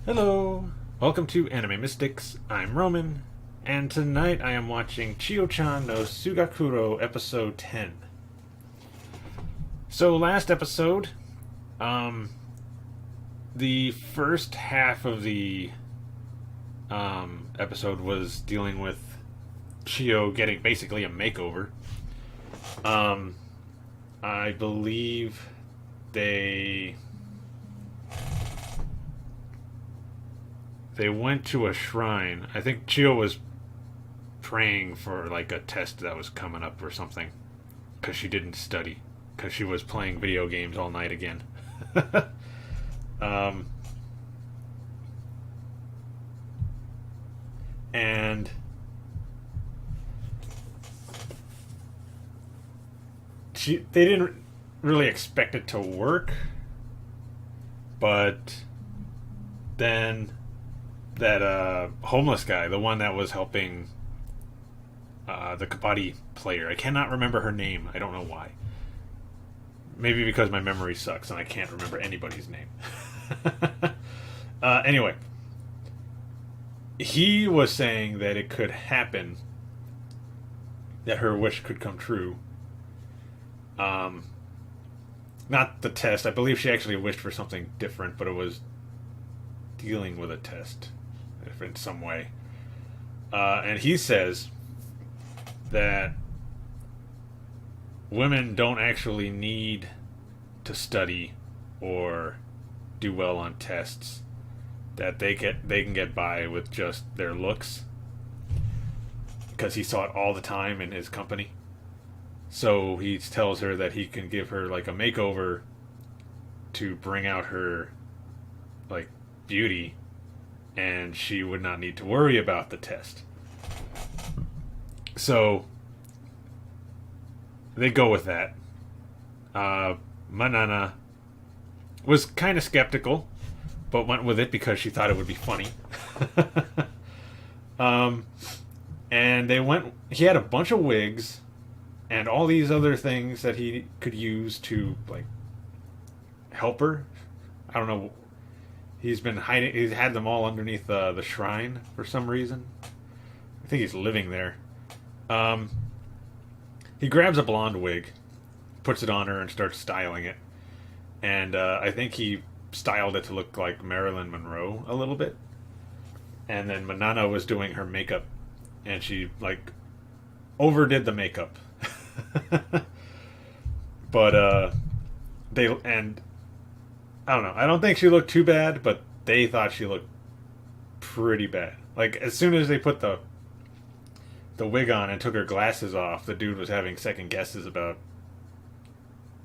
Hello! Welcome to Anime Mystics. I'm Roman, and tonight I am watching Chio-Chan no Tsuugakuro episode 10. So last episode, the first half of the episode was dealing with Chio getting basically a makeover. I believe they went to a shrine. I think Chio was praying for like a test that was coming up or something because she didn't study because she was playing video games all night again. um, and they didn't really expect it to work, but then that homeless guy, the one that was helping the kabaddi player. I cannot remember her name. I don't know why. Maybe because my memory sucks and I can't remember anybody's name. Anyway, he was saying that it could happen, that her wish could come true. Not the test. I believe she actually wished for something different, but it was dealing with a test in some way. And he says that women don't actually need to study or do well on tests. That they can get by with just their looks, because he saw it all the time in his company. So he tells her that he can give her like a makeover to bring out her like beauty, and she would not need to worry about the test. So they go with that. Manana was kind of skeptical, but went with it because she thought it would be funny. And they went. He had a bunch of wigs and all these other things that he could use to like help her. I don't know. He's been hiding. He's had them all underneath the shrine for some reason. I think he's living there. He grabs a blonde wig, puts it on her, and starts styling it. And I think he styled it to look like Marilyn Monroe a little bit. And then Manana was doing her makeup, and she like overdid the makeup. But they and I don't know. I don't think she looked too bad, but they thought she looked pretty bad. Like as soon as they put the wig on and took her glasses off, the dude was having second guesses about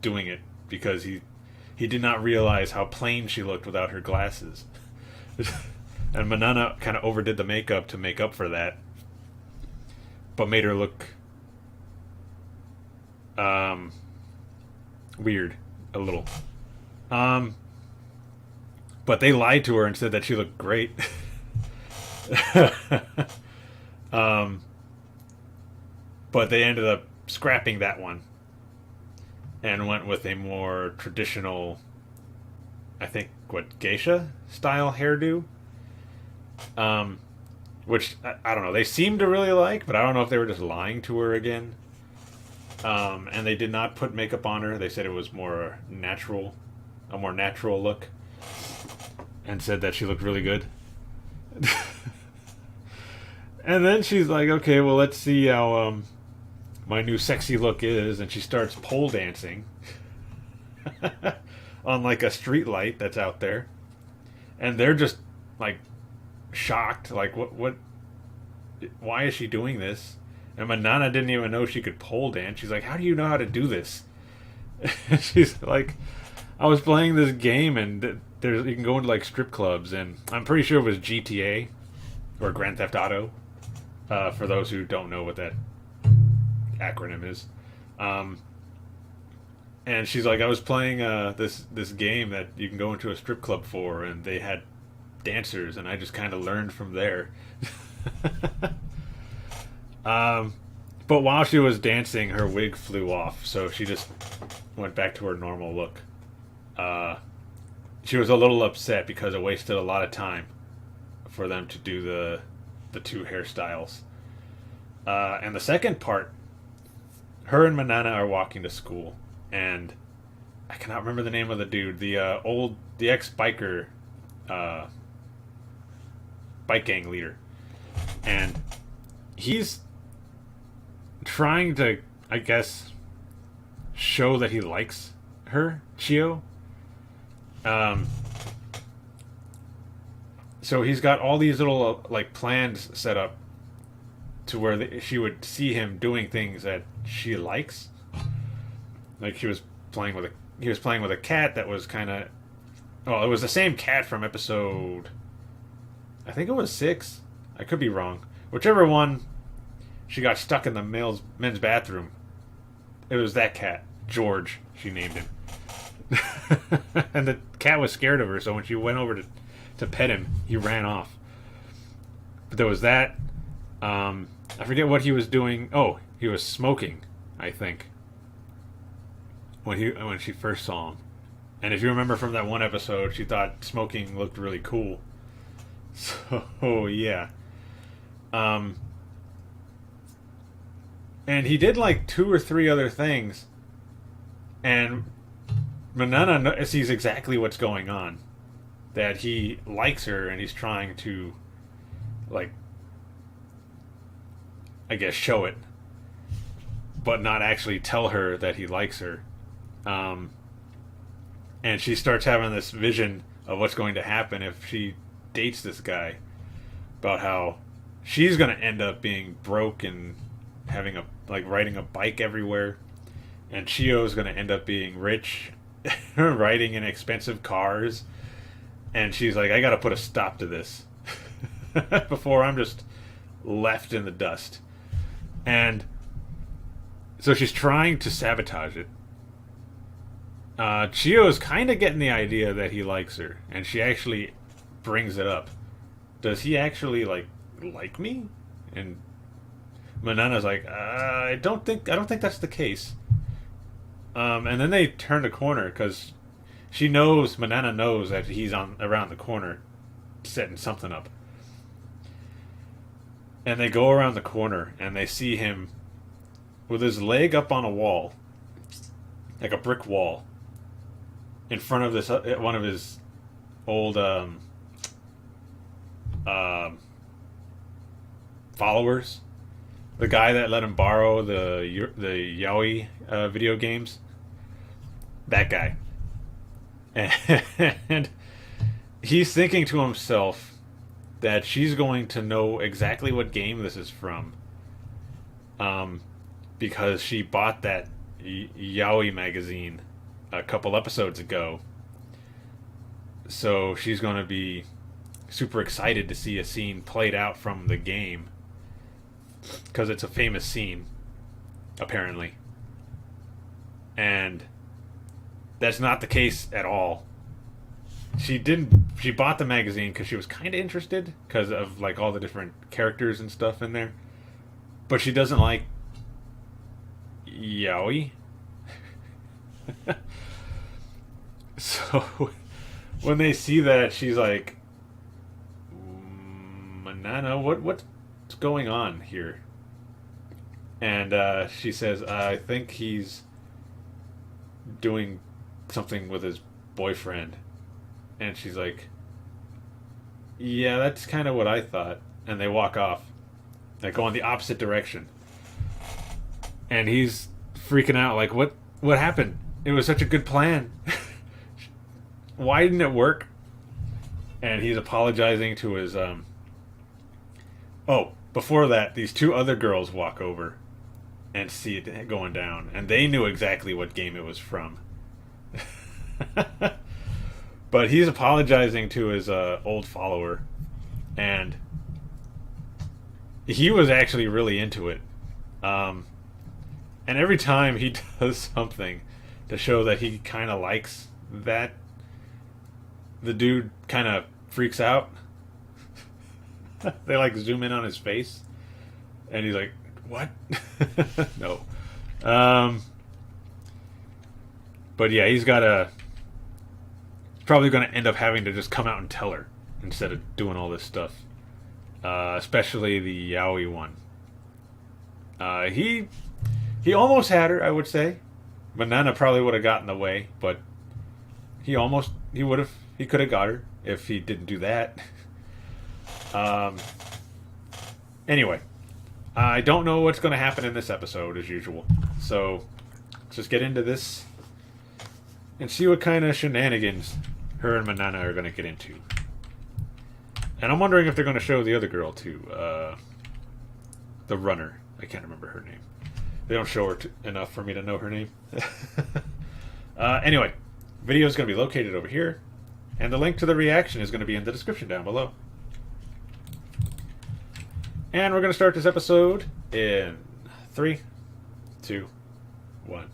doing it because he did not realize how plain she looked without her glasses. And Manana kind of overdid the makeup to make up for that, but made her look weird a little. But they lied to her and said that she looked great. But they ended up scrapping that one and went with a more traditional, I think, geisha style hairdo. Which I don't know. They seemed to really like, but I don't know if they were just lying to her again. And they did not put makeup on her. They said it was more natural, a more natural look, and said that she looked really good. And then she's like, okay, well, let's see how my new sexy look is. And she starts pole dancing on like a street light that's out there. And they're just like shocked. Like, what, why is she doing this? And Manana didn't even know she could pole dance. She's like, how do you know how to do this? And she's like, I was playing this game, and there's you can go into like strip clubs, and I'm pretty sure it was GTA or Grand Theft Auto. For those who don't know what that acronym is, and she's like, I was playing this game that you can go into a strip club for, and they had dancers, and I just kind of learned from there. But while she was dancing, her wig flew off, so she just went back to her normal look. she was a little upset because it wasted a lot of time for them to do the two hairstyles. And the second part, her and Manana are walking to school, and I cannot remember the name of the dude, the ex biker, bike gang leader, and he's trying to, I guess, show that he likes her, Chio. So he's got all these little like plans set up to where she would see him doing things that she likes. Like he was playing with a cat that was kind of, well, it was the same cat from episode, I think it was 6. I could be wrong. Whichever one, she got stuck in the men's bathroom. It was that cat, George. She named him. And the cat was scared of her, so when she went over to pet him, he ran off. But there was that. I forget what he was doing. Oh, he was smoking, I think, when she first saw him. And if you remember from that one episode, she thought smoking looked really cool. So yeah. And he did like 2 or 3 other things, and Manana sees exactly what's going on. That he likes her, and he's trying to, like, I guess, show it, but not actually tell her that he likes her. And she starts having this vision of what's going to happen if she dates this guy, about how she's going to end up being broke and having riding a bike everywhere, and Chio's going to end up being rich, riding in expensive cars, and she's like, I got to put a stop to this before I'm just left in the dust. And so she's trying to sabotage it. Chio is kind of getting the idea that he likes her, and she actually brings it up. Does he actually like me? And Manana's like, I don't think that's the case. And then they turn the corner because Manana knows that he's around the corner, setting something up. And they go around the corner and they see him with his leg up on a wall, like a brick wall, in front of this one of his old followers, the guy that let him borrow the yaoi video games. That guy, and he's thinking to himself that she's going to know exactly what game this is from, because she bought that yaoi magazine a couple episodes ago. So she's going to be super excited to see a scene played out from the game, because it's a famous scene, apparently. And that's not the case at all. She bought the magazine because she was kind of interested because of like all the different characters and stuff in there, but she doesn't like yaoi. So when they see that, she's like, Manana, what's going on here? And she says, I think he's doing something with his boyfriend. And she's like, yeah, that's kind of what I thought. And they walk off. They go in the opposite direction. And he's freaking out, like, what happened? It was such a good plan. Why didn't it work? And he's apologizing to his before that, these 2 other girls walk over and see it going down, and they knew exactly what game it was from. But he's apologizing to his old follower, and he was actually really into it. And every time he does something to show that he kind of likes that, the dude kind of freaks out. They like zoom in on his face, and he's like, what? No. But yeah, he's got probably going to end up having to just come out and tell her instead of doing all this stuff. Especially the Yaoi one. He almost had her, I would say. Manana probably would have gotten the way, but he could have got her if he didn't do that. Anyway, I don't know what's going to happen in this episode as usual, so let's just get into this and see what kind of shenanigans her and Manana are going to get into. And I'm wondering if they're going to show the other girl too, the runner. I can't remember her name. They don't show her enough for me to know her name. Anyway, video is going to be located over here, and the link to the reaction is going to be in the description down below. And we're going to start this episode in 3, 2, 1.